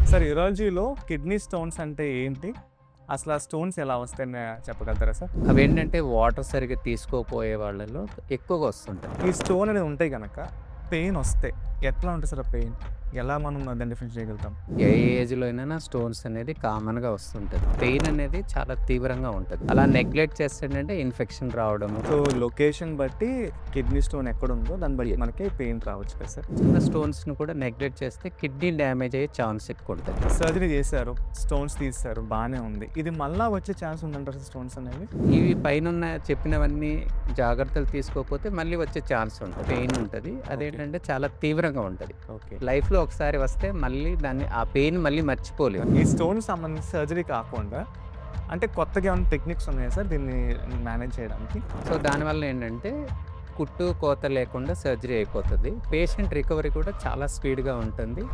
Sir యూరాలజీలో kidney stones అంటే ఏంటి? అసలు ఆ స్టోన్స్ ఎలా వస్తాయని చెప్పగలుగుతారా సార్? అవేంటంటే వాటర్ సరిగ్గా తీసుకోపోయే వాళ్ళలో ఎక్కువగా వస్తుంటాయి. ఈ స్టోన్ అనేది ఉంటే గనక పెయిన్ వస్తే ఎట్లా ఉంటుంది సార్ ఆ పెయిన్? ఎలా మనం దాన్ని డిఫరెన్స్ చేయగలుగుతాం? ఏ ఏజ్‌లో అయినా స్టోన్స్ అనేది కామన్‌గా వస్తుంటది. పెయిన్ అనేది చాలా తీవ్రంగా ఉంటది. అలా నెగ్లెక్ట్ చేస్తేంటంటే ఇన్ఫెక్షన్ రావడము. సో లొకేషన్ బట్టి కిడ్నీ స్టోన్ ఎక్కడుందో దాన్ని బట్టి మనకి పెయిన్ రావచ్చు కదా సార్? చిన్న స్టోన్స్‌ని కూడా నెగ్లెక్ట్ చేస్తే కిడ్నీ డ్యామేజ్ అయ్యే ఛాన్స్ ఎక్కువ ఉంటది. సర్జరీ చేశారు, స్టోన్స్ తీశారు, బాగానే ఉంది. ఇది మళ్ళా వచ్చే ఛాన్స్ ఉందంటారు సార్ స్టోన్స్ అనేవి? ఇవి పైనున్న చెప్పినవన్నీ జాగ్రత్తలు తీసుకోకపోతే మళ్ళీ వచ్చే ఛాన్స్ ఉంటది. పెయిన్ ఉంటది. అదేంటంటే చాలా తీవ్రంగా ఉంటది. ఓకే. లైఫ్‌లో ఒకసారి వస్తే మళ్ళీ ఆ పెయిన్ మళ్ళీ మర్చిపోలేము. ఈ స్టోన్ సంబంధించి సర్జరీ కాకుండా అంటే కొత్తగా ఏమైనా టెక్నిక్స్ ఉన్నాయా సార్ దీన్ని మేనేజ్ చేయడానికి? సో దానివల్ల ఏంటంటే కుట్టు కోత లేకుండా సర్జరీ అయిపోతుంది. పేషెంట్ రికవరీ కూడా చాలా స్పీడ్‌గా ఉంటుంది.